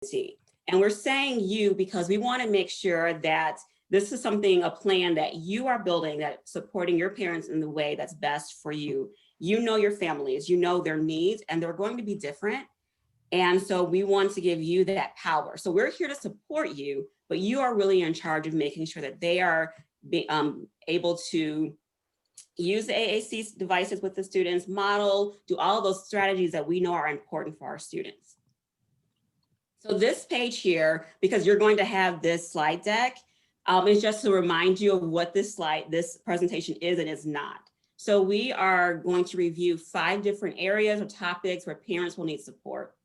community. And we're saying you because we want to make sure that this is something, a plan that you are building, that supporting your parents in the way that's best for you. You know your families, you know their needs, and they're going to be different. And so we want to give you that power. So we're here to support you, but you are really in charge of making sure that they are able to use the AAC devices with the students, model, do all of those strategies that we know are important for our students. So this page here, because you're going to have this slide deck, is just to remind you of what this presentation is and is not. So we are going to review 5 different areas or topics where parents will need support.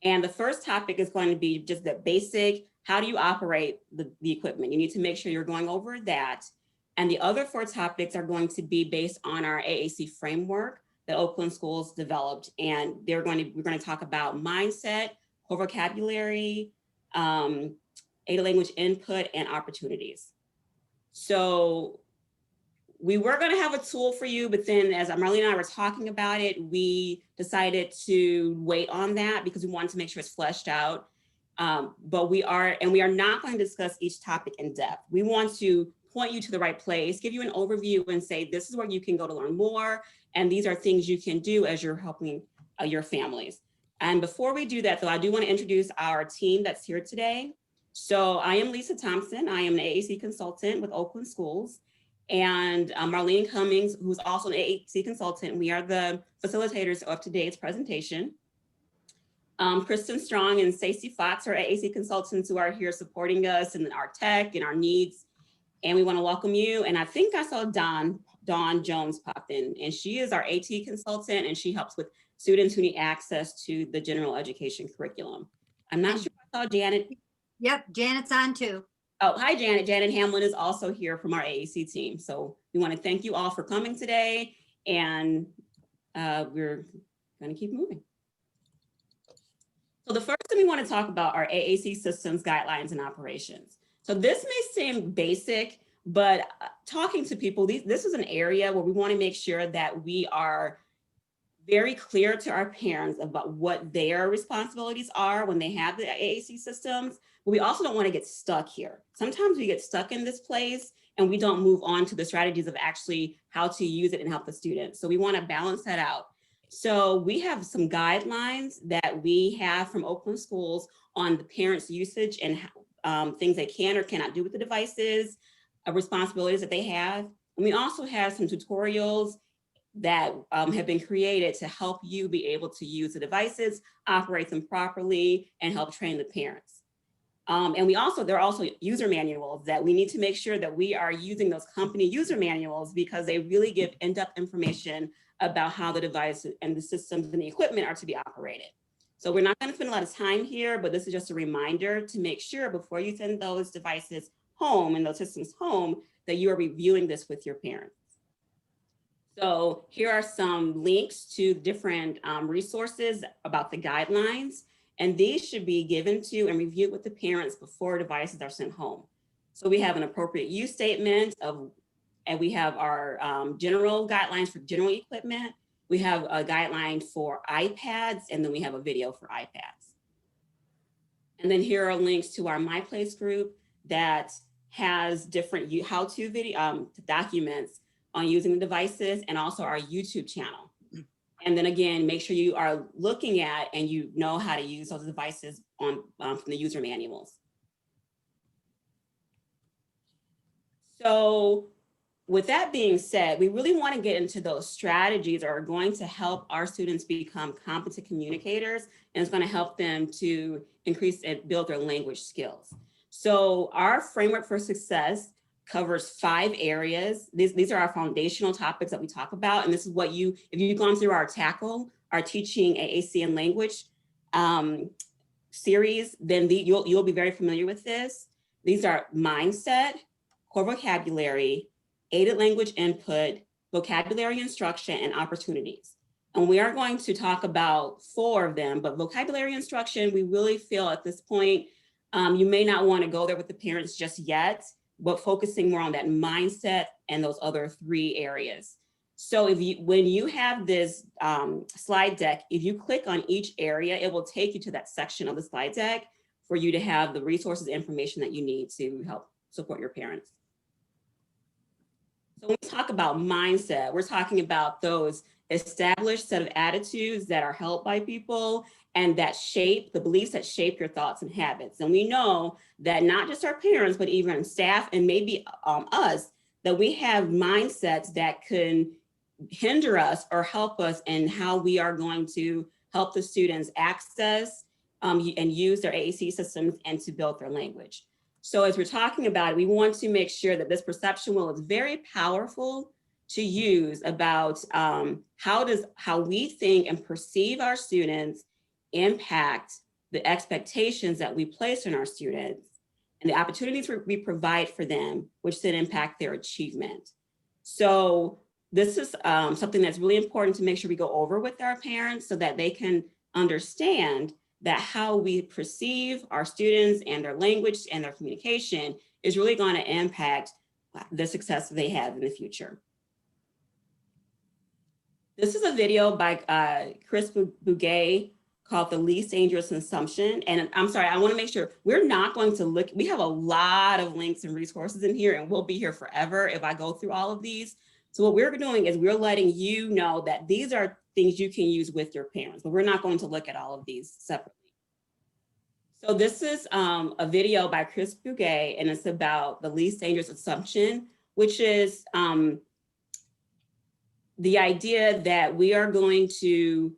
And the first topic is going to be just the basic, how do you operate the equipment? You need to make sure you're going over that. And the other 4 topics are going to be based on our AAC framework that Oakland Schools developed. And we're going to talk about mindset, core vocabulary, aided language input, and opportunities. So we were going to have a tool for you, but then as Marlene and I were talking about it, we decided to wait on that because we wanted to make sure it's fleshed out. But we are not going to discuss each topic in depth. We want to point you to the right place, give you an overview and say, this is where you can go to learn more. And these are things you can do as you're helping your families. And before we do that, though, I do want to introduce our team that's here today. So I am Lisa Thompson. I am an AAC consultant with Oakland Schools. And Marlene Cummings, who's also an AAC consultant. We are the facilitators of today's presentation. Kristen Strong and Stacey Fox are AAC consultants who are here supporting us in our tech and our needs. And we want to welcome you. And I think I saw Dawn Jones popped in, and she is our AT consultant, and she helps with students who need access to the general education curriculum. I'm not sure if I saw Janet. Yep, Janet's on too. Oh, hi, Janet. Janet Hamlin is also here from our AAC team. So we want to thank you all for coming today, and we're going to keep moving. So the first thing we want to talk about are AAC systems, guidelines, and operations. So this may seem basic, but talking to people, this is an area where we want to make sure that we are very clear to our parents about what their responsibilities are when they have the AAC systems. But we also don't want to get stuck here. Sometimes we get stuck in this place and we don't move on to the strategies of actually how to use it and help the students. So we want to balance that out. So we have some guidelines that we have from Oakland Schools on the parents' usage and things they can or cannot do with the devices, responsibilities that they have. And we also have some tutorials that have been created to help you be able to use the devices, operate them properly, and help train the parents. And there are also user manuals that we need to make sure that we are using those company user manuals because they really give in-depth information about how the device and the systems and the equipment are to be operated. So we're not going to spend a lot of time here, but this is just a reminder to make sure before you send those devices home and those systems home that you are reviewing this with your parents. So here are some links to different resources about the guidelines, and these should be given to and reviewed with the parents before devices are sent home. So we have an appropriate use statement and we have our general guidelines for general equipment. We have a guideline for iPads, and then we have a video for iPads. And then here are links to our My Place group that has different how-to video documents on using the devices, and also our YouTube channel. And then again, make sure you are looking at and you know how to use those devices from the user manuals. So with that being said, we really want to get into those strategies that are going to help our students become competent communicators, and it's going to help them to increase and build their language skills. So our framework for success covers 5 areas. These are our foundational topics that we talk about. And this is what if you've gone through our Tackle, our Teaching AAC and Language series, then you'll be very familiar with this. These are mindset, core vocabulary, aided language input, vocabulary instruction, and opportunities. And we are going to talk about 4 of them, but vocabulary instruction, we really feel at this point, you may not want to go there with the parents just yet, but focusing more on that mindset and those other 3 areas. So when you have this slide deck, if you click on each area, it will take you to that section of the slide deck for you to have the resources and information that you need to help support your parents. So when we talk about mindset, we're talking about those established set of attitudes that are held by people and that shape the beliefs that shape your thoughts and habits. And we know that not just our parents, but even staff and maybe us, that we have mindsets that can hinder us or help us in how we are going to help the students access and use their AAC systems and to build their language. So as we're talking about it, we want to make sure that this perception wheel is very powerful to use about how we think and perceive our students impact the expectations that we place on our students and the opportunities we provide for them, which then impact their achievement. So this is something that's really important to make sure we go over with our parents so that they can understand that how we perceive our students and their language and their communication is really going to impact the success that they have in the future. This is a video by Chris Bugay called The Least Dangerous Assumption. And I'm sorry, I want to make sure we're not going to look, we have a lot of links and resources in here and we'll be here forever if I go through all of these. So what we're doing is we're letting you know that these are things you can use with your parents, but we're not going to look at all of these separately. So this is a video by Chris Bugay, and it's about the least dangerous assumption, which is the idea that we are going to,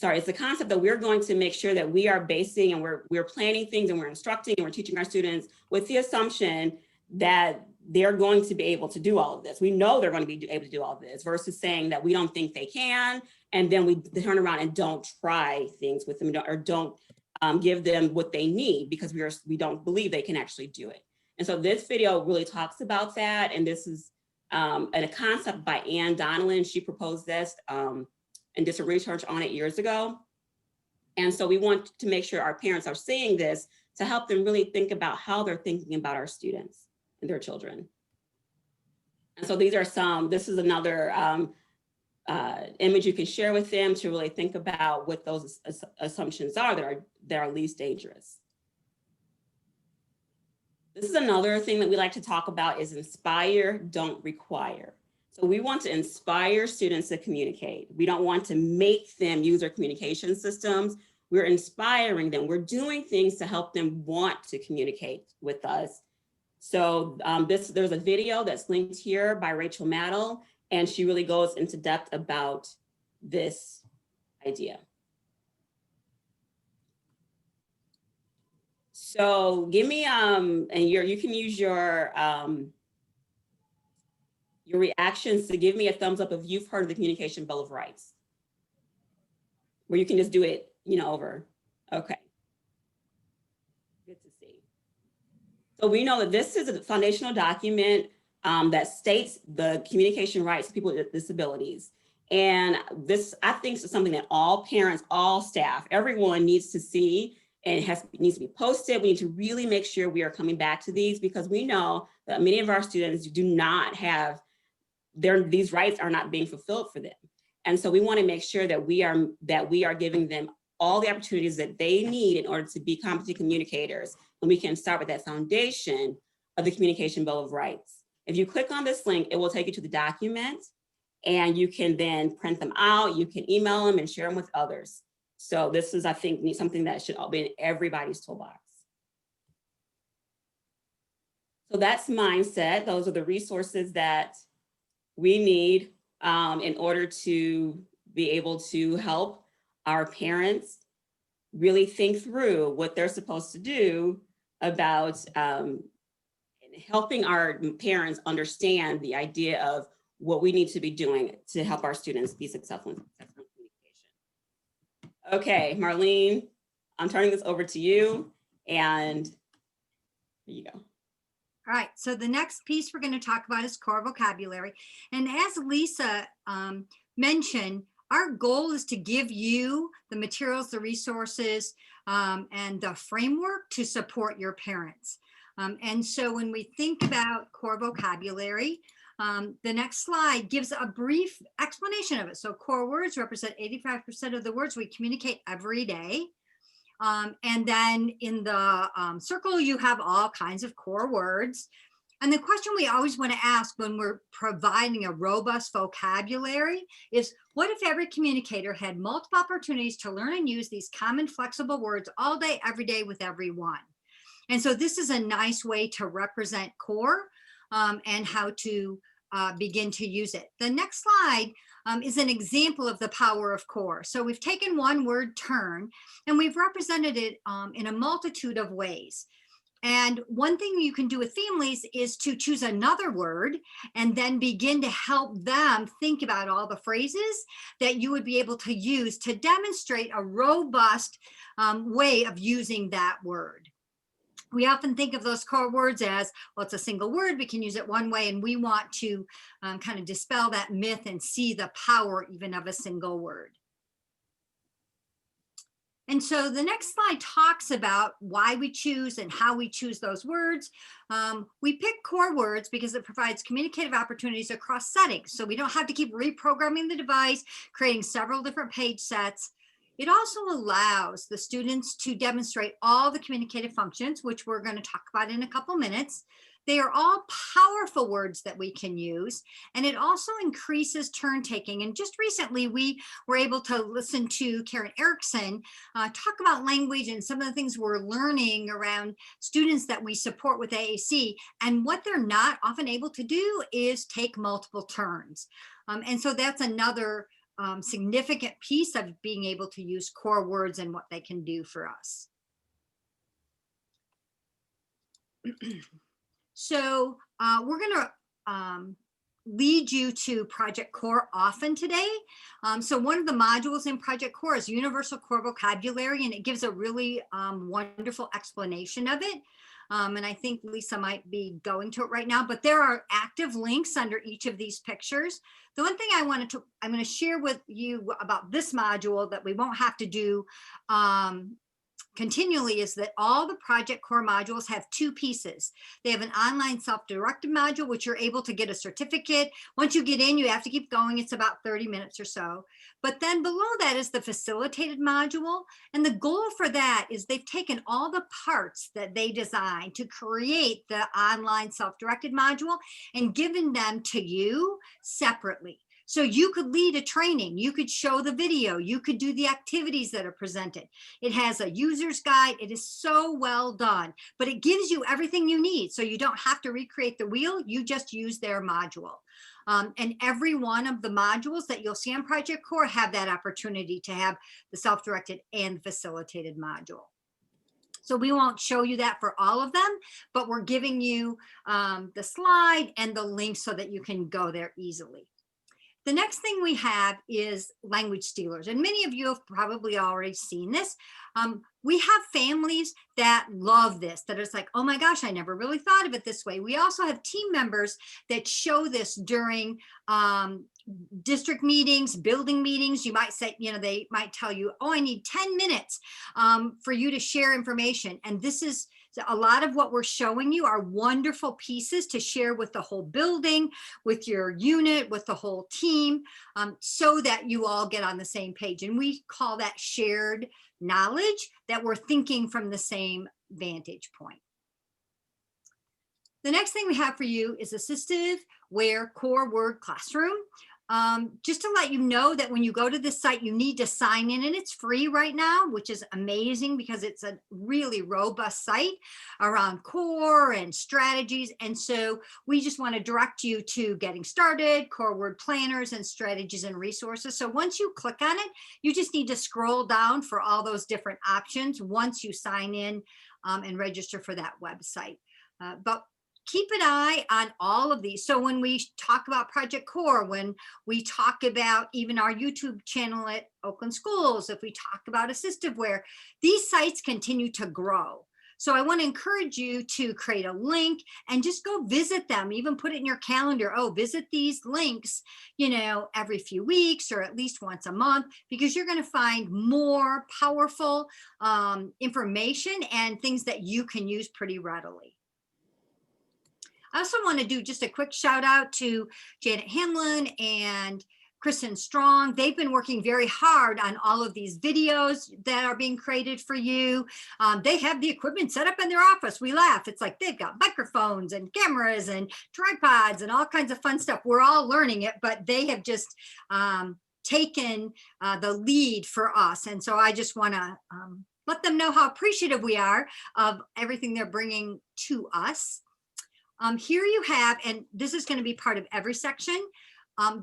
it's the concept that we're going to make sure that we are basing and we're planning things and we're instructing and we're teaching our students with the assumption that they're going to be able to do all of this. We know they're going to be able to do all of this versus saying that we don't think they can. And then we turn around and don't try things with them or don't give them what they need because we don't believe they can actually do it. And so this video really talks about that. And this is a concept by Anne Donnellan. She proposed this and did some research on it years ago. And so we want to make sure our parents are seeing this to help them really think about how they're thinking about our students and their children. And so these are this is another image you can share with them to really think about what those assumptions are that are least dangerous. This is another thing that we like to talk about is inspire, don't require. So we want to inspire students to communicate. We don't want to make them use their communication systems. We're inspiring them. We're doing things to help them want to communicate with us. So there's a video that's linked here by Rachel Maddell, and she really goes into depth about this idea. So give me, and you can use your reactions to give me a thumbs up if you've heard of the Communication Bill of Rights, where you can just do it, over. Okay. Good to see. So we know that this is a foundational document that states the communication rights of people with disabilities. And this, I think, is something that all parents, all staff, everyone needs to see, and needs to be posted. We need to really make sure we are coming back to these because we know that many of our students do not have these rights are not being fulfilled for them. And so we want to make sure that we are giving them all the opportunities that they need in order to be competent communicators. And we can start with that foundation of the Communication Bill of Rights. If you click on this link, it will take you to the document and you can then print them out. You can email them and share them with others. So this is, I think, something that should all be in everybody's toolbox. So that's mindset. Those are the resources that we need in order to be able to help our parents really think through what they're supposed to do about helping our parents understand the idea of what we need to be doing to help our students be successful in communication. Okay, Marlene, I'm turning this over to you, and here you go. All right, so the next piece we're going to talk about is core vocabulary. And as Lisa mentioned, our goal is to give you the materials, the resources, and the framework to support your parents. And so when we think about core vocabulary, The next slide gives a brief explanation of it. So core words represent 85% of the words we communicate every day. And then in the circle, you have all kinds of core words. And the question we always want to ask when we're providing a robust vocabulary is, what if every communicator had multiple opportunities to learn and use these common flexible words all day, every day with everyone? And so this is a nice way to represent core and how to begin to use it. The next slide is an example of the power of core. So we've taken one word, turn, and we've represented it in a multitude of ways. And one thing you can do with families is to choose another word and then begin to help them think about all the phrases that you would be able to use to demonstrate a robust way of using that word. We often think of those core words as, well, it's a single word, we can use it one way, and we want to kind of dispel that myth and see the power even of a single word. And so the next slide talks about why we choose and how we choose those words. We pick core words because it provides communicative opportunities across settings. So we don't have to keep reprogramming the device, creating several different page sets. It also allows the students to demonstrate all the communicative functions, which we're going to talk about in a couple minutes. They are all powerful words that we can use, and it also increases turn taking. And just recently, we were able to listen to Karen Erickson talk about language and some of the things we're learning around students that we support with AAC. And what they're not often able to do is take multiple turns. And so that's another significant piece of being able to use core words and what they can do for us. So we're going to lead you to Project Core often today. So one of the modules in Project Core is Universal Core Vocabulary, and it gives a really wonderful explanation of it. And I think Lisa might be going to it right now, but there are active links under each of these pictures. The one thing I'm going to share with you about this module that we won't have to do continually is that all the Project Core modules have two pieces. They have an online self-directed module, which you're able to get a certificate. Once you get in, you have to keep going. It's about 30 minutes or so. But then below that is the facilitated module. And the goal for that is they've taken all the parts that they designed to create the online self-directed module and given them to you separately. So you could lead a training, you could show the video, you could do the activities that are presented. It has a user's guide. It is so well done, but it gives you everything you need. So you don't have to recreate the wheel, you just use their module. And every one of the modules that you'll see on Project Core have that opportunity to have the self-directed and facilitated module. So we won't show you that for all of them, but we're giving you the slide and the link so that you can go there easily. The next thing we have is language stealers, and many of you have probably already seen this. We have families that love this, that it's like, oh my gosh, I never really thought of it this way. We also have team members that show this during district meetings, building meetings. You might say, you know, they might tell you, oh, I need 10 minutes for you to share information. And this is a lot of what we're showing you are wonderful pieces to share with the whole building, with your unit, with the whole team, so that you all get on the same page. And we call that shared knowledge, that we're thinking from the same vantage point. The next thing we have for you is Assistive Wear Core Word Classroom. Just to let you know that when you go to this site, you need to sign in, and it's free right now, which is amazing because it's a really robust site around core and strategies. And so we just want to direct you to getting started, core word planners, and strategies and resources. So once you click on it, you just need to scroll down for all those different options once you sign in and register for that website. But keep an eye on all of these. So when we talk about Project Core, when we talk about even our YouTube channel at Oakland Schools, if we talk about Assistive Wear, these sites continue to grow. So I want to encourage you to create a link and just go visit them, even put it in your calendar. Oh, visit these links, you know, every few weeks or at least once a month, because you're going to find more powerful information and things that you can use pretty readily. I also want to do just a quick shout out to Janet Hanlon and Kristen Strong. They've been working very hard on all of these videos that are being created for you. They have the equipment set up in their office. We laugh. It's like they've got microphones and cameras and tripods and all kinds of fun stuff. We're all learning it, but they have just taken the lead for us. And so I just want to let them know how appreciative we are of everything they're bringing to us. Here you have, and this is going to be part of every section,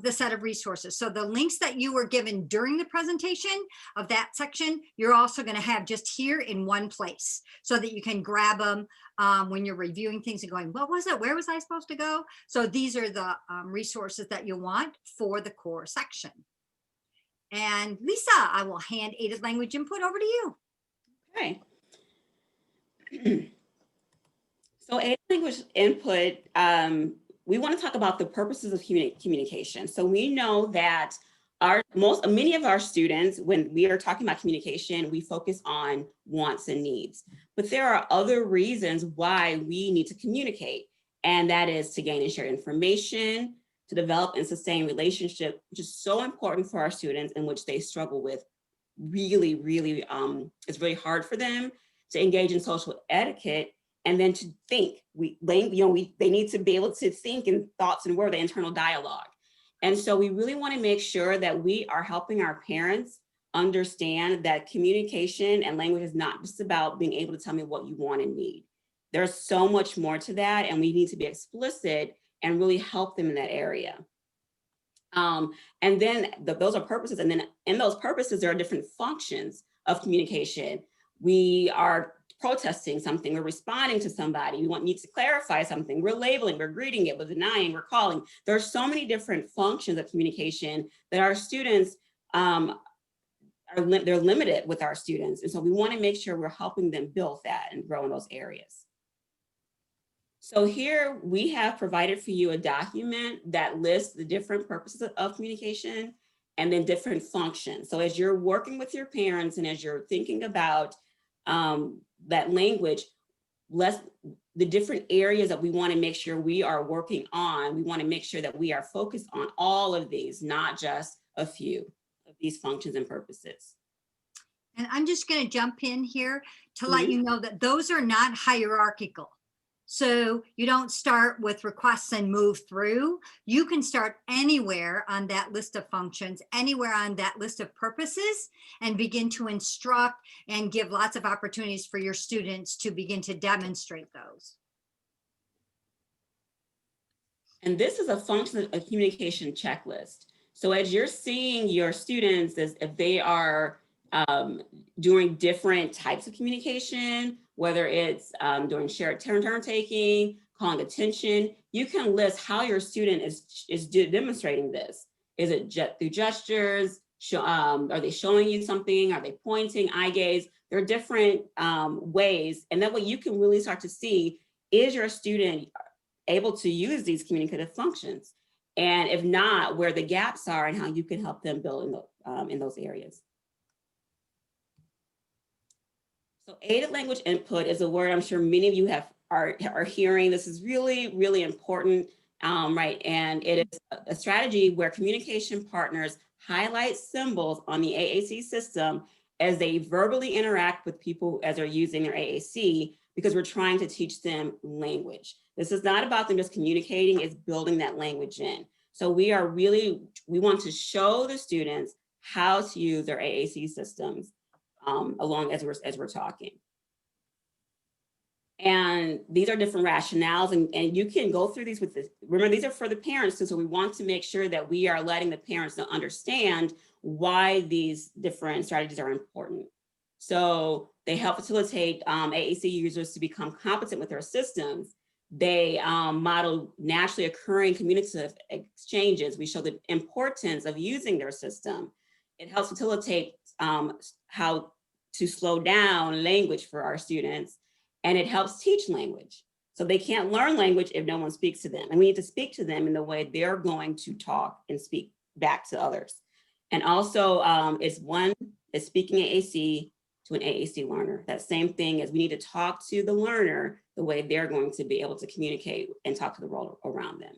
the set of resources. So the links that you were given during the presentation of that section, you're also going to have just here in one place so that you can grab them when you're reviewing things and going, what was it? Where was I supposed to go? So these are the resources that you want for the core section. And Lisa, I will hand aided language input over to you. Okay. So aided language input, we want to talk about the purposes of communication. So we know that many of our students, when we are talking about communication, we focus on wants and needs, but there are other reasons why we need to communicate. And that is to gain and share information, to develop and sustain relationship, which is so important for our students, in which they struggle with really, it's really hard for them to engage in social etiquette. And then to think, they need to be able to think in thoughts and words, the internal dialogue. And so we really want to make sure that we are helping our parents understand that communication and language is not just about being able to tell me what you want and need. There's so much more to that, and we need to be explicit and really help them in that area. And then those are purposes. And then in those purposes, there are different functions of communication. We are protesting something, we're responding to somebody, we need to clarify something, we're labeling, we're greeting it, we're denying, we're calling. There are so many different functions of communication that our students, they're limited with our students. And so we want to make sure we're helping them build that and grow in those areas. So here we have provided for you a document that lists the different purposes of communication and then different functions. So as you're working with your parents and as you're thinking about that language, the different areas that we want to make sure we are working on, we want to make sure that we are focused on all of these, not just a few of these functions and purposes. And I'm just going to jump in here to let you know that those are not hierarchical. So you don't start with requests and move through. You can start anywhere on that list of functions, anywhere on that list of purposes, and begin to instruct and give lots of opportunities for your students to begin to demonstrate those. And this is a function of communication checklist. So as you're seeing your students, if they are doing different types of communication, whether it's doing shared turn taking, calling attention, you can list how your student is demonstrating this. Is it through gestures? Are they showing you something? Are they pointing, eye gaze? There are different ways. And that way you can really start to see, is your student able to use these communicative functions? And if not, where the gaps are and how you can help them build in those areas. So aided language input is a word I'm sure many of you are hearing. This is really, really important, right? And it is a strategy where communication partners highlight symbols on the AAC system as they verbally interact with people as they're using their AAC, because we're trying to teach them language. This is not about them just communicating, it's building that language in. So we want to show the students how to use their AAC systems along as we're talking. And these are different rationales, and you can go through these with this. Remember, these are for the parents too, so we want to make sure that we are letting the parents understand why these different strategies are important. So they help facilitate AAC users to become competent with their systems. They model naturally occurring communicative exchanges. We show the importance of using their system. It helps facilitate how to slow down language for our students, and it helps teach language. So they can't learn language if no one speaks to them, and we need to speak to them in the way they're going to talk and speak back to others. And also, it's speaking AAC, to an AAC learner. That same thing is we need to talk to the learner the way they're going to be able to communicate and talk to the world around them.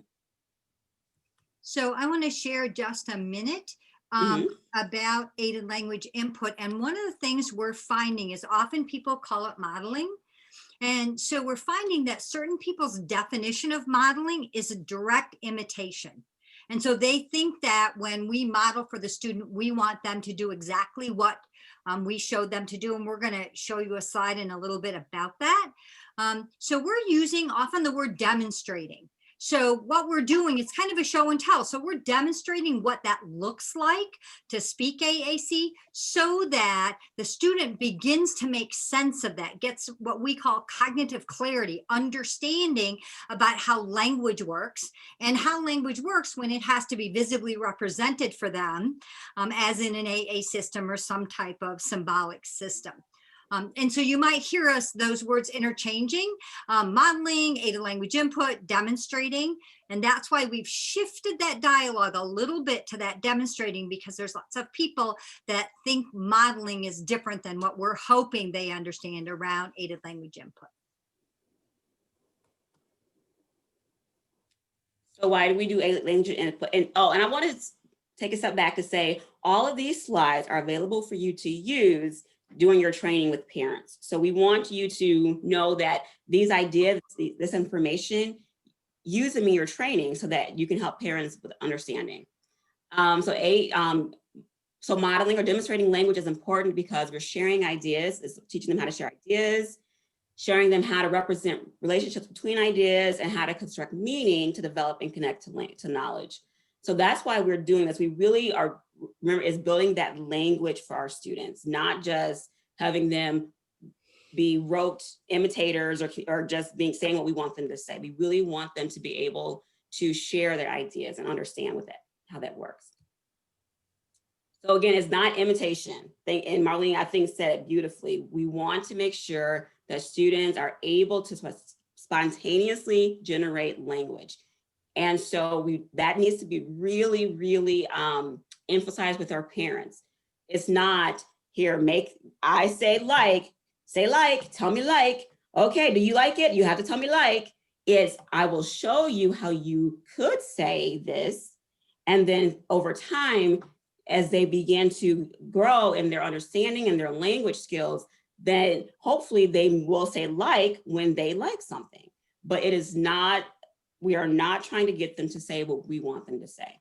So I want to share just a minute about aided language input. And one of the things we're finding is often people call it modeling. And so we're finding that certain people's definition of modeling is a direct imitation. And so they think that when we model for the student, we want them to do exactly what we showed them to do. And we're going to show you a slide in a little bit about that. So we're using often the word demonstrating. So what we're doing, it's kind of a show and tell. So we're demonstrating what that looks like to speak AAC so that the student begins to make sense of that, gets what we call cognitive clarity, understanding about how language works and how language works when it has to be visibly represented for them, as in an AA system or some type of symbolic system. And so you might hear us those words interchanging, modeling, aided language input, demonstrating. And that's why we've shifted that dialogue a little bit to that demonstrating, because there's lots of people that think modeling is different than what we're hoping they understand around aided language input. So why do we do aided language input? And I want to take a step back to say all of these slides are available for you to use during your training with parents. So we want you to know that these ideas, this information, use them in your training so that you can help parents with understanding. So modeling or demonstrating language is important because we're sharing ideas, is teaching them how to share ideas, showing them how to represent relationships between ideas and how to construct meaning to develop and connect to knowledge. So that's why we're doing this. We really are, remember, is building that language for our students, not just having them be rote imitators or just saying what we want them to say. We really want them to be able to share their ideas and understand how that works. So again, it's not imitation. And Marlene, I think, said it beautifully. We want to make sure that students are able to spontaneously generate language. And so that needs to be really, really emphasized with our parents. It's not here, I say like, tell me like, okay, do you like it? You have to tell me like. It's, I will show you how you could say this. And then over time, as they begin to grow in their understanding and their language skills, then hopefully they will say like when they like something. But it is not, we are not trying to get them to say what we want them to say.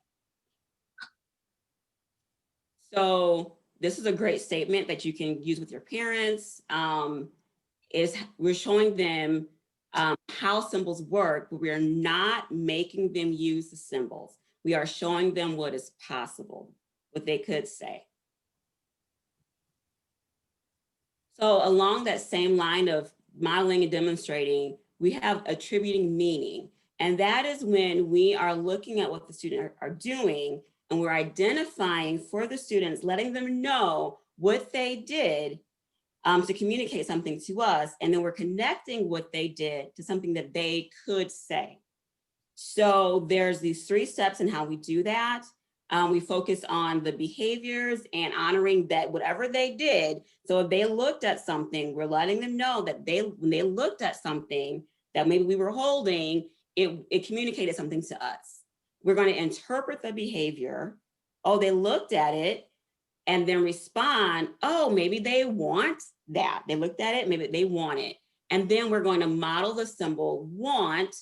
So this is a great statement that you can use with your parents. We're showing them how symbols work, but we are not making them use the symbols. We are showing them what is possible, what they could say. So along that same line of modeling and demonstrating, we have attributing meaning. And that is when we are looking at what the students are doing and we're identifying for the students, letting them know what they did to communicate something to us. And then we're connecting what they did to something that they could say. So there's these 3 steps in how we do that. We focus on the behaviors and honoring that whatever they did. So if they looked at something, we're letting them know that when they looked at something that maybe we were holding, it communicated something to us. We're going to interpret the behavior. Oh, they looked at it and then respond. Oh, maybe they want that. They looked at it, maybe they want it. And then we're going to model the symbol want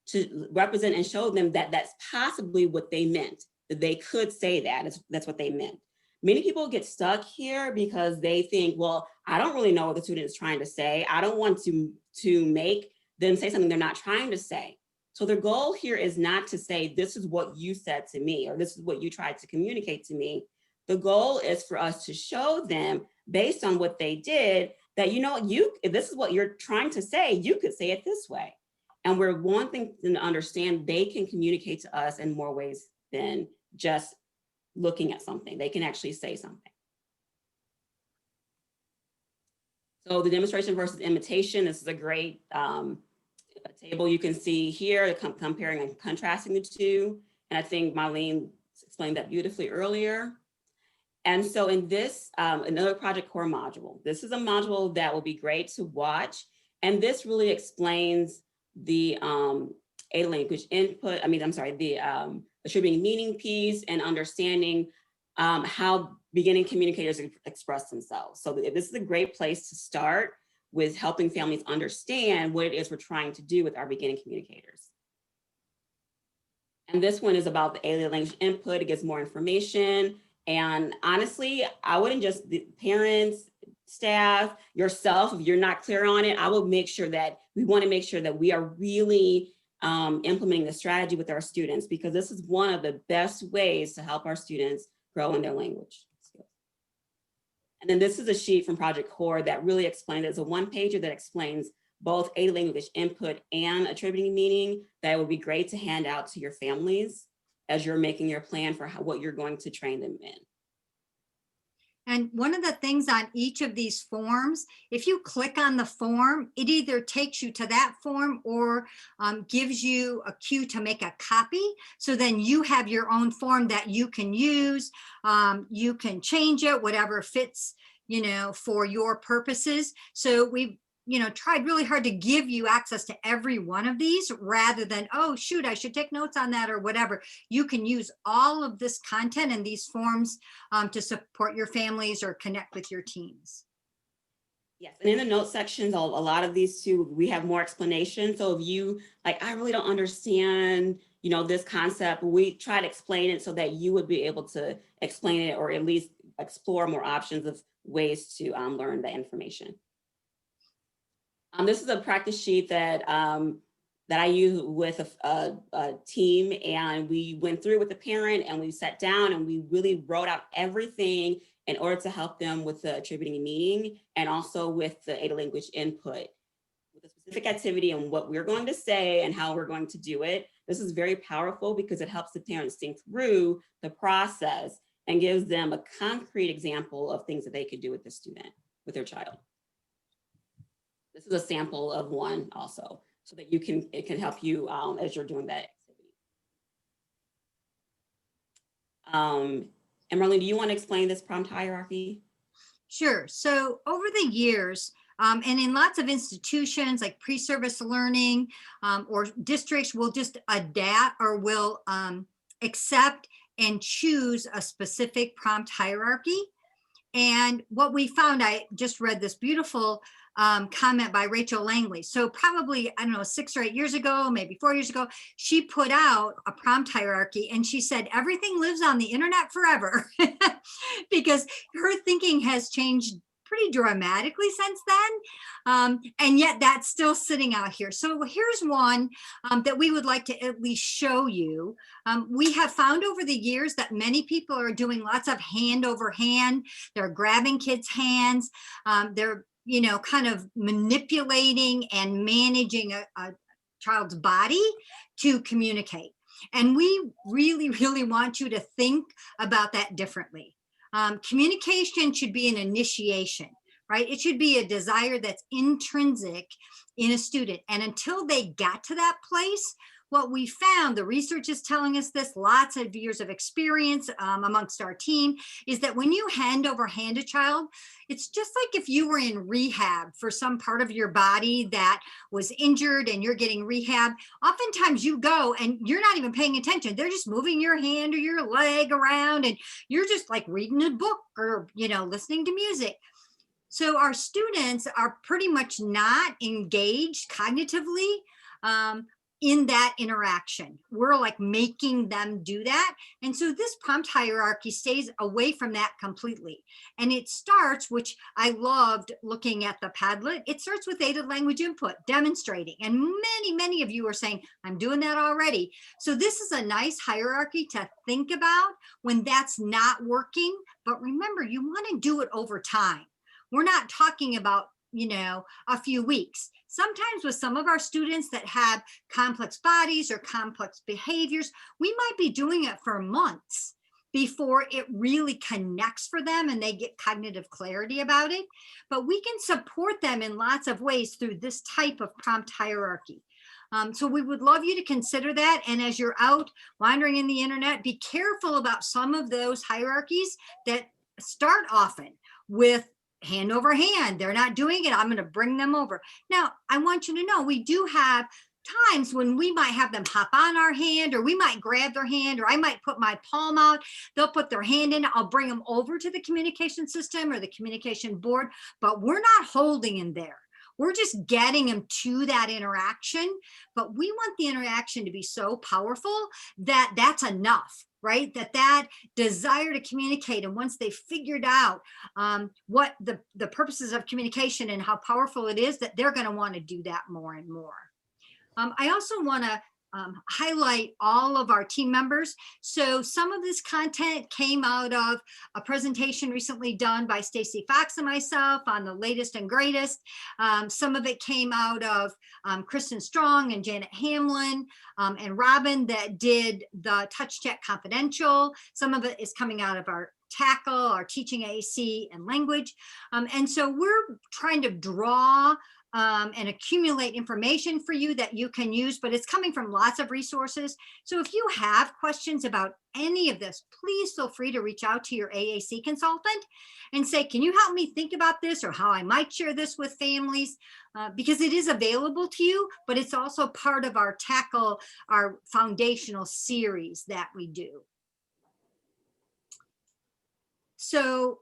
to represent and show them that that's possibly what they meant, that they could say that. That's what they meant. Many people get stuck here because they think, well, I don't really know what the student is trying to say. I don't want to make them say something they're not trying to say. So the goal here is not to say, this is what you said to me, or this is what you tried to communicate to me. The goal is for us to show them based on what they did that, you know, if this is what you're trying to say, you could say it this way. And we're wanting them to understand they can communicate to us in more ways than just looking at something. They can actually say something. So the demonstration versus imitation, this is a great table you can see here, comparing and contrasting the two. And I think Marlene explained that beautifully earlier. And so in this, another Project Core module, this is a module that will be great to watch. And this really explains the A language input, the attributing meaning piece and understanding how beginning communicators express themselves. So this is a great place to start with helping families understand what it is we're trying to do with our beginning communicators. And this one is about the alien language input. It gives more information. And honestly, I wouldn't just the parents, staff, yourself, if you're not clear on it, I will make sure that we want to make sure that we are really implementing the strategy with our students, because this is one of the best ways to help our students grow in their language skills. And then this is a sheet from Project Core that really explains, it's a one-pager that explains both a language input and attributing meaning that would be great to hand out to your families as you're making your plan for what you're going to train them in. And one of the things on each of these forms, if you click on the form, it either takes you to that form or gives you a cue to make a copy. So then you have your own form that you can use. You can change it, whatever fits, for your purposes. So we've tried really hard to give you access to every one of these rather than, oh, shoot, I should take notes on that or whatever. You can use all of this content and these forms to support your families or connect with your teams. Yes, and in the notes sections, a lot of these too, we have more explanation. So if you I really don't understand, this concept, we try to explain it so that you would be able to explain it or at least explore more options of ways to learn the information. This is a practice sheet that I use with a team, and we went through with the parent and we sat down and we really wrote out everything in order to help them with the attributing meaning and also with the Ada language input, with a specific activity and what we're going to say and how we're going to do it. This is very powerful because it helps the parents think through the process and gives them a concrete example of things that they could do with the student, with their child. This is a sample of one also, so that it can help you as you're doing that activity. And Marlene, do you want to explain this prompt hierarchy? Sure. So over the years, and in lots of institutions like pre-service learning or districts will just adapt or will accept and choose a specific prompt hierarchy. And what we found, I just read this beautiful comment by Rachel Langley. So probably, 6 or 8 years ago, maybe 4 years ago, she put out a prompt hierarchy and she said, everything lives on the internet forever because her thinking has changed pretty dramatically since then. And yet that's still sitting out here. So here's one that we would like to at least show you. We have found over the years that many people are doing lots of hand over hand. They're grabbing kids' hands. They're kind of manipulating and managing a child's body to communicate. And we really, really want you to think about that differently. Communication should be an initiation, right? It should be a desire that's intrinsic in a student. And until they got to that place, what we found, the research is telling us this, lots of years of experience amongst our team, is that when you hand over hand a child, it's just like if you were in rehab for some part of your body that was injured and you're getting rehab. Oftentimes you go and you're not even paying attention. They're just moving your hand or your leg around and you're just like reading a book or, listening to music. So our students are pretty much not engaged cognitively in that interaction. We're like making them do that. And so this prompt hierarchy stays away from that completely. And it starts, which I loved looking at the Padlet, it starts with aided language input, demonstrating. And many, many of you are saying, I'm doing that already. So this is a nice hierarchy to think about when that's not working. But remember, you want to do it over time. We're not talking about a few weeks. Sometimes with some of our students that have complex bodies or complex behaviors, we might be doing it for months before it really connects for them and they get cognitive clarity about it. But we can support them in lots of ways through this type of prompt hierarchy. So we would love you to consider that. And as you're out wandering in the internet, be careful about some of those hierarchies that start often with hand over hand. They're not doing it, I'm going to bring them over. Now, I want you to know we do have times when we might have them hop on our hand, or we might grab their hand, or I might put my palm out. They'll put their hand in. I'll bring them over to the communication system or the communication board, but we're not holding them there. We're just getting them to that interaction. But we want the interaction to be so powerful that that's enough, right? That desire to communicate. And once they figured out what the purposes of communication and how powerful it is, that they're going to want to do that more and more. I also want to highlight all of our team members. So some of this content came out of a presentation recently done by Stacy Fox and myself on the latest and greatest. Some of it came out of Kristen Strong and Janet Hamlin and Robin that did the Touch Chat Confidential. Some of it is coming out of our Tackle, our Teaching AAC and Language. And so we're trying to draw and accumulate information for you that you can use, but it's coming from lots of resources. So if you have questions about any of this, please feel free to reach out to your AAC consultant and say, can you help me think about this, or how I might share this with families? Because it is available to you, but it's also part of our Tackle, our foundational series that we do. So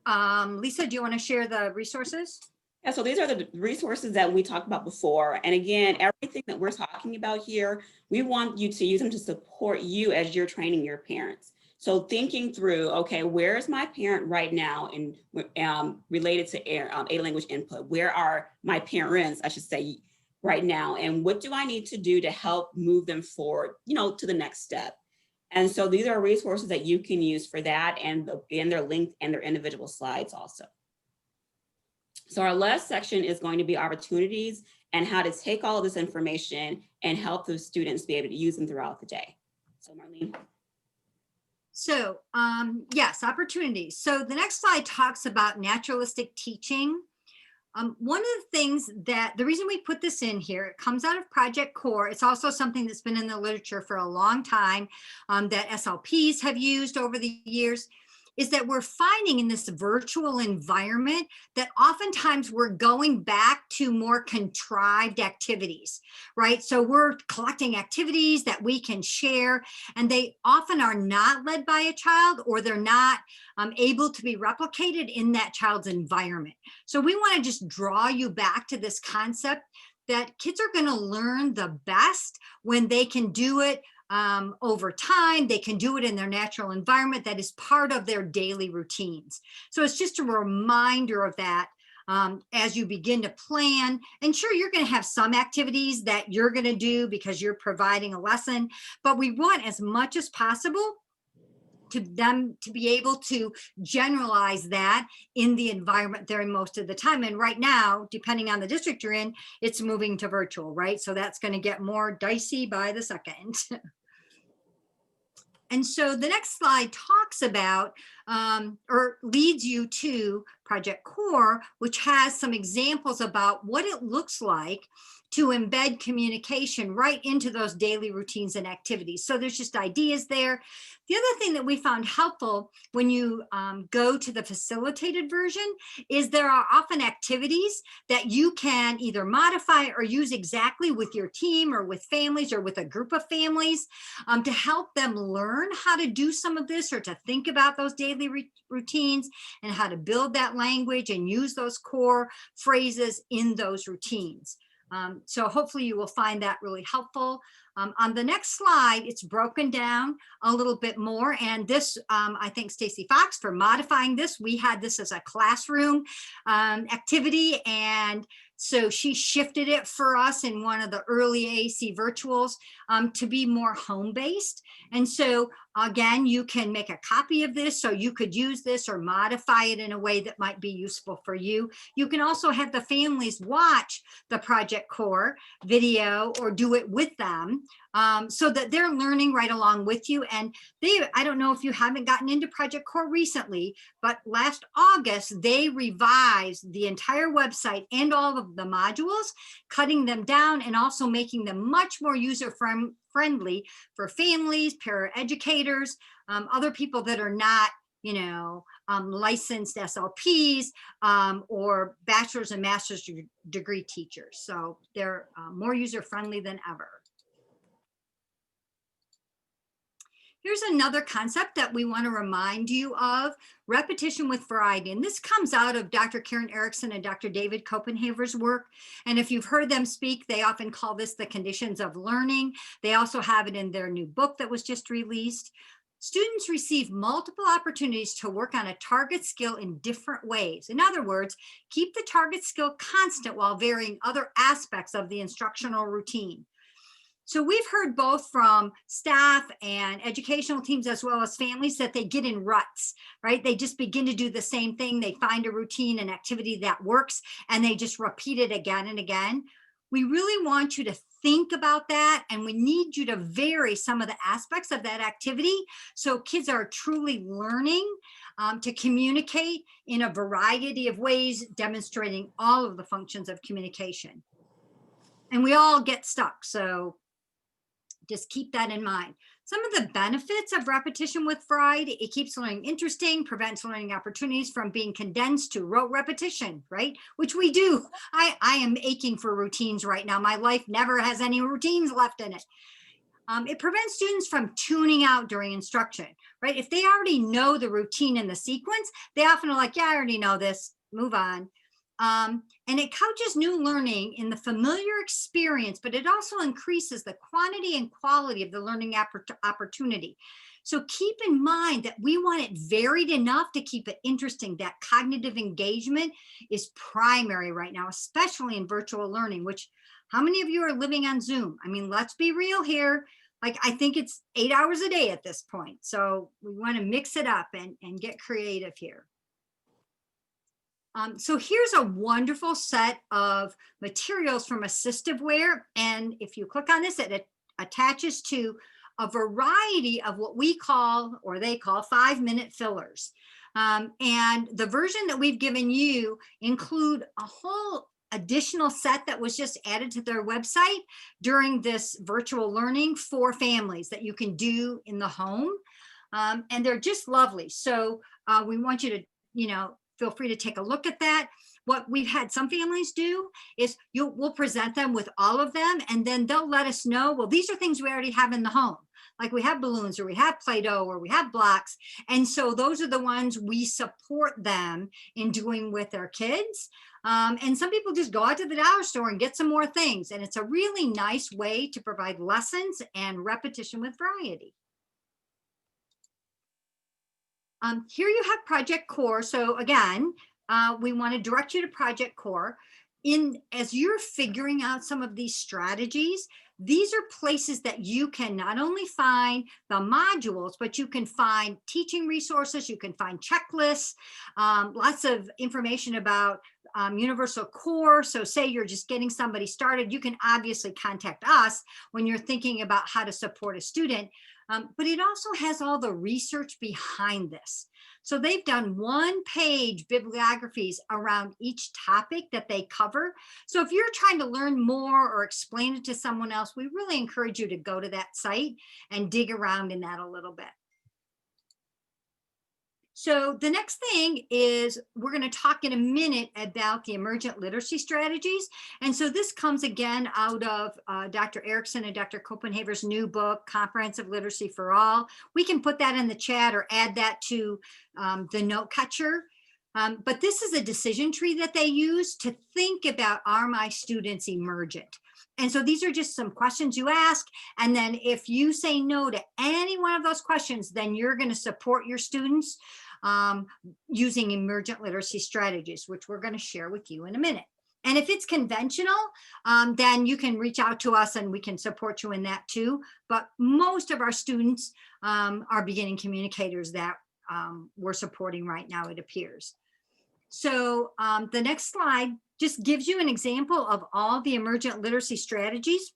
Lisa, do you want to share the resources? Yeah, so these are the resources that we talked about before. And again, everything that we're talking about here, we want you to use them to support you as you're training your parents. So thinking through, okay, where is my parent right now in related to A language input? Where are my parents, I should say, right now? And what do I need to do to help move them forward, to the next step? And so these are resources that you can use for that, and they're linked in their individual slides also. So our last section is going to be opportunities and how to take all of this information and help those students be able to use them throughout the day. So Marlene. So yes, opportunities. So the next slide talks about naturalistic teaching. One of the things that the reason we put this in here, it comes out of Project Core. It's also something that's been in the literature for a long time that SLPs have used over the years, is that we're finding in this virtual environment that oftentimes we're going back to more contrived activities, right? So we're collecting activities that we can share, and they often are not led by a child, or they're not able to be replicated in that child's environment. So we want to just draw you back to this concept that kids are going to learn the best when they can do it over time. They can do it in their natural environment that is part of their daily routines. So it's just a reminder of that as you begin to plan. And sure, you're going to have some activities that you're going to do because you're providing a lesson, but we want as much as possible to them to be able to generalize that in the environment they're in most of the time. And right now, depending on the district you're in, it's moving to virtual, right? So that's going to get more dicey by the second. And so the next slide talks about or leads you to Project Core, which has some examples about what it looks like to embed communication right into those daily routines and activities. So there's just ideas there. The other thing that we found helpful when you go to the facilitated version is there are often activities that you can either modify or use exactly with your team or with families or with a group of families to help them learn how to do some of this, or to think about those daily routines and how to build that language and use those core phrases in those routines. So hopefully you will find that really helpful. On the next slide, it's broken down a little bit more. And this, I thank Stacy Fox for modifying this. We had this as a classroom activity. And so she shifted it for us in one of the early AAC virtuals to be more home-based. And so again, you can make a copy of this, so you could use this or modify it in a way that might be useful for you. You can also have the families watch the Project Core video or do it with them so that they're learning right along with you. And I don't know if you haven't gotten into Project Core recently, but last August, they revised the entire website and all of the modules, cutting them down and also making them much more user-friendly for families, paraeducators, other people that are not licensed SLPs, or bachelor's and master's degree teachers. So they're more user-friendly than ever. Here's another concept that we want to remind you of: repetition with variety. And this comes out of Dr. Karen Erickson and Dr. David Copenhaver's work. And if you've heard them speak, they often call this the conditions of learning. They also have it in their new book that was just released. Students receive multiple opportunities to work on a target skill in different ways. In other words, keep the target skill constant while varying other aspects of the instructional routine. So we've heard both from staff and educational teams as well as families that they get in ruts, right? They just begin to do the same thing. They find a routine, an activity that works, and they just repeat it again and again. We really want you to think about that, and we need you to vary some of the aspects of that activity so kids are truly learning to communicate in a variety of ways, demonstrating all of the functions of communication. And we all get stuck, so just keep that in mind. Some of the benefits of repetition with variety: it keeps learning interesting, prevents learning opportunities from being condensed to rote repetition, right? Which we do. I am aching for routines right now. My life never has any routines left in it. It prevents students from tuning out during instruction, right? If they already know the routine and the sequence, they often are like, yeah, I already know this, move on. And it couches new learning in the familiar experience, but it also increases the quantity and quality of the learning opportunity. So keep in mind that we want it varied enough to keep it interesting. That cognitive engagement is primary right now, especially in virtual learning, which, how many of you are living on Zoom? I mean, let's be real here. Like, I think it's 8 hours a day at this point. So we want to mix it up and get creative here. So here's a wonderful set of materials from Assistiveware. And if you click on this, it attaches to a variety of what we call, or they call, 5-minute fillers. And the version that we've given you include a whole additional set that was just added to their website during this virtual learning for families that you can do in the home. And they're just lovely. So we want you to, feel free to take a look at that. What we've had some families do is we'll present them with all of them, and then they'll let us know, well, these are things we already have in the home. Like we have balloons, or we have Play-Doh, or we have blocks. And so those are the ones we support them in doing with their kids. And some people just go out to the dollar store and get some more things. And it's a really nice way to provide lessons and repetition with variety. Here you have Project Core. So again, we want to direct you to Project Core. As you're figuring out some of these strategies, these are places that you can not only find the modules, but you can find teaching resources, you can find checklists, lots of information about Universal Core. So say you're just getting somebody started, you can obviously contact us when you're thinking about how to support a student. But it also has all the research behind this. So they've done 1-page bibliographies around each topic that they cover. So if you're trying to learn more or explain it to someone else, we really encourage you to go to that site and dig around in that a little bit. So the next thing is we're going to talk in a minute about the emergent literacy strategies. And so this comes again out of Dr. Erickson and Dr. Copenhaver's new book, Comprehensive Literacy for All. We can put that in the chat or add that to the note catcher. But this is a decision tree that they use to think about, are my students emergent? And so these are just some questions you ask. And then if you say no to any one of those questions, then you're going to support your students using emergent literacy strategies, which we're going to share with you in a minute. And if it's conventional, then you can reach out to us and we can support you in that too. But most of our students are beginning communicators that we're supporting right now, it appears. So the next slide just gives you an example of all the emergent literacy strategies.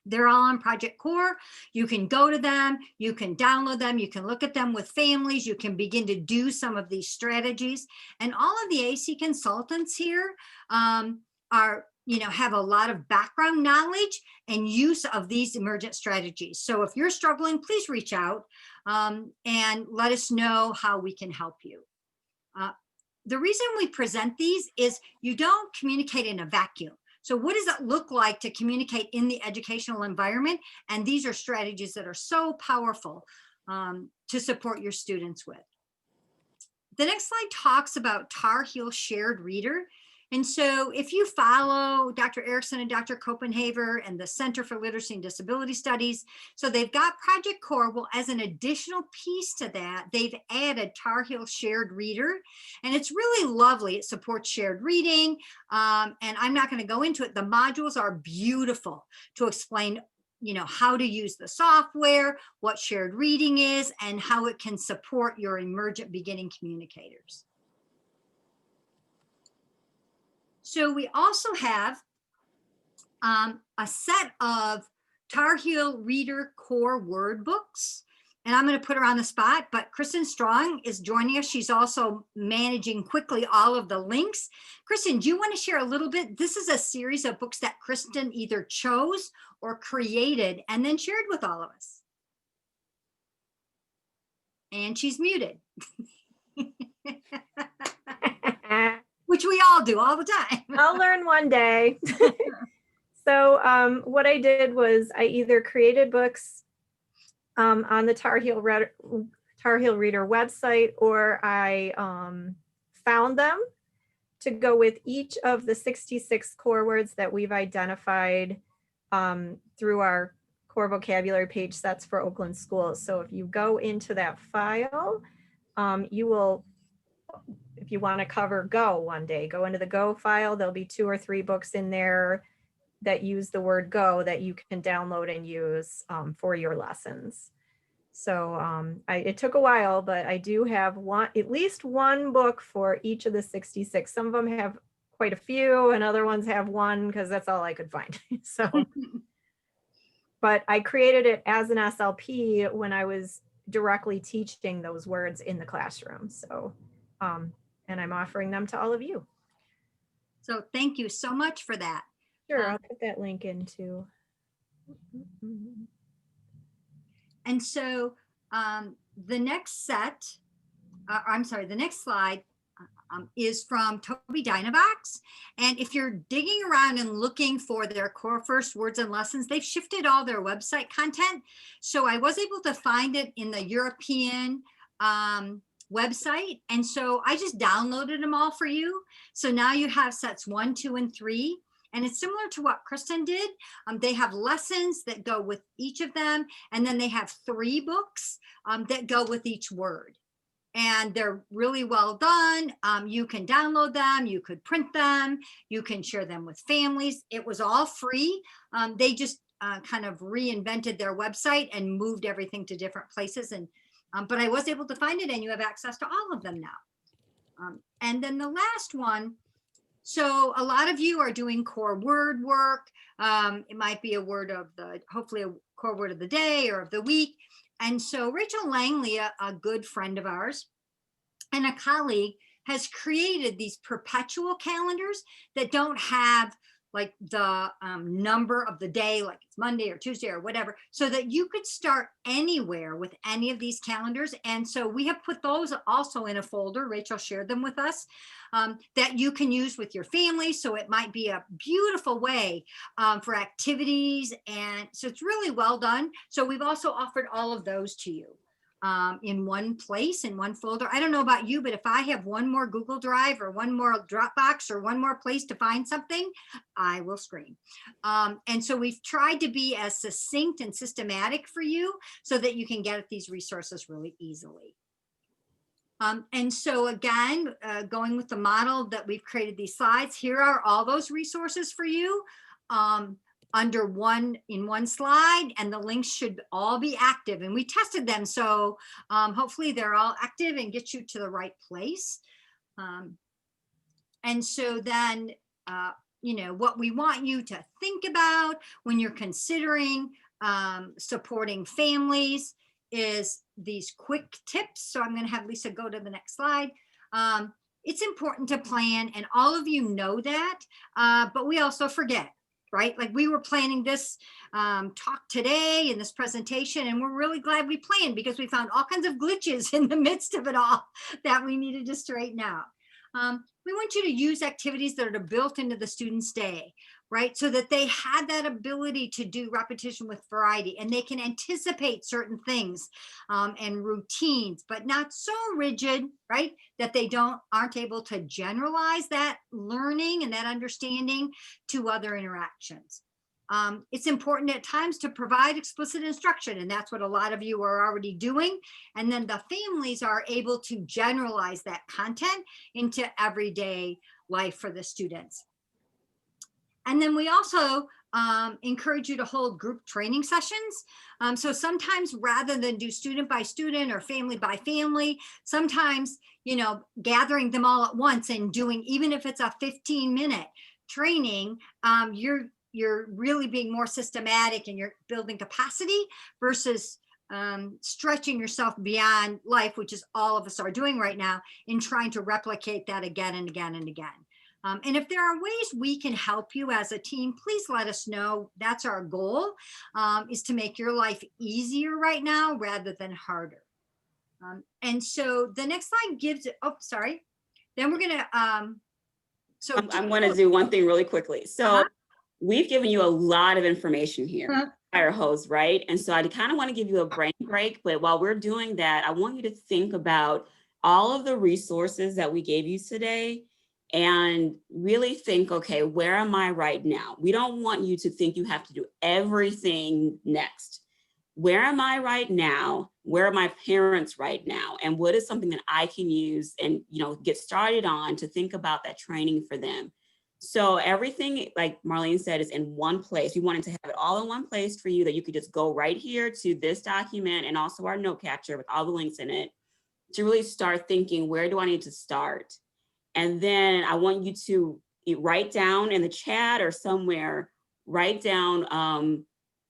They're all on Project Core. You can go to them, you can download them, you can look at them with families, you can begin to do some of these strategies. And all of the AAC consultants here are have a lot of background knowledge and use of these emergent strategies. So if you're struggling, please reach out and let us know how we can help you. The reason we present these is you don't communicate in a vacuum. So what does it look like to communicate in the educational environment? And these are strategies that are so powerful to support your students with. The next slide talks about Tar Heel Shared Reader. And so if you follow Dr. Erickson and Dr. Copenhaver and the Center for Literacy and Disability Studies, so they've got Project Core. Well, as an additional piece to that, they've added Tar Heel Shared Reader, and it's really lovely. It supports shared reading, and I'm not going to go into it. The modules are beautiful to explain how to use the software, what shared reading is, and how it can support your emergent beginning communicators. So we also have a set of Tar Heel Reader Core Word Books. And I'm going to put her on the spot, but Kristen Strong is joining us. She's also managing quickly all of the links. Kristen, do you want to share a little bit? This is a series of books that Kristen either chose or created and then shared with all of us. And she's muted. Which we all do all the time. I'll learn one day. So what I did was I either created books on the Tar Heel Reader website, or I found them to go with each of the 66 core words that we've identified through our core vocabulary page sets for Oakland schools. So if you go into that file, you will, if you want to cover Go one day, go into the Go file. There'll be 2 or 3 books in there that use the word Go that you can download and use for your lessons. So it took a while, but I do have at least one book for each of the 66. Some of them have quite a few, and other ones have one because that's all I could find. So, but I created it as an SLP when I was directly teaching those words in the classroom. So, and I'm offering them to all of you. So thank you so much for that. Sure, I'll put that link into. And so the next the next slide is from Toby Dynavox. And if you're digging around and looking for their Core First Words and Lessons, they've shifted all their website content. So I was able to find it in the European website. And so I just downloaded them all for you. So now you have sets 1, 2, and 3. And it's similar to what Kristen did. They have lessons that go with each of them. And then they have 3 books that go with each word. And they're really well done. You can download them. You could print them. You can share them with families. It was all free. They just kind of reinvented their website and moved everything to different places. And but I was able to find it, and you have access to all of them now. And then the last one. So a lot of you are doing core word work. It might be a word of hopefully a core word of the day or of the week. And so Rachel Langley, a good friend of ours and a colleague, has created these perpetual calendars that don't have like the number of the day, like it's Monday or Tuesday or whatever, so that you could start anywhere with any of these calendars. And so we have put those also in a folder. Rachel shared them with us, that you can use with your family. So it might be a beautiful way for activities. And so it's really well done. So we've also offered all of those to you in one place, in one folder. I don't know about you, but if I have one more Google Drive or one more Dropbox or one more place to find something, I will scream. And so we've tried to be as succinct and systematic for you so that you can get at these resources really easily. And so again, going with the model that we've created these slides, here are all those resources for you under in one slide, and the links should all be active. And we tested them, so hopefully they're all active and get you to the right place. And so then, what we want you to think about when you're considering supporting families is these quick tips. So I'm going to have Lisa go to the next slide. it's important to plan, and all of you know that, but we also forget, right? Like we were planning this talk today in this presentation, and we're really glad we planned because we found all kinds of glitches in the midst of it all that we needed to straighten out. We want you to use activities that are built into the student's day, right? So that they had that ability to do repetition with variety, and they can anticipate certain things and routines, but not so rigid, right? That they aren't able to generalize that learning and that understanding to other interactions. It's important at times to provide explicit instruction, and that's what a lot of you are already doing. And then the families are able to generalize that content into everyday life for the students. And then we also encourage you to hold group training sessions. So sometimes rather than do student by student or family by family, sometimes, you know, gathering them all at once and doing, even if it's a 15-minute training, you're really being more systematic and you're building capacity versus stretching yourself beyond life, which is all of us are doing right now, in trying to replicate that again and again and again. And if there are ways we can help you as a team, please let us know. That's our goal, is to make your life easier right now rather than harder. And so the next slide gives it, oh, sorry. Then we're gonna, I'm gonna do one thing really quickly. So we've given you a lot of information here, fire hose, right? And so I kind of want to give you a brain break, but while we're doing that, I want you to think about all of the resources that we gave you today and really think, okay, where am I right now? We don't want you to think you have to do everything next. Where am I right now? Where are my parents right now? And what is something that I can use and, you know, get started on to think about that training for them? So everything, like Marlene said, is in one place. We wanted to have it all in one place for you that you could just go right here to this document and also our note capture with all the links in it to really start thinking, where do I need to start? And then I want you to write down in the chat or somewhere, write down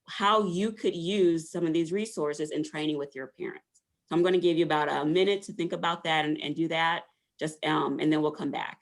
how you could use some of these resources in training with your parents. So I'm going to give you about a minute to think about that and do that, just and then we'll come back.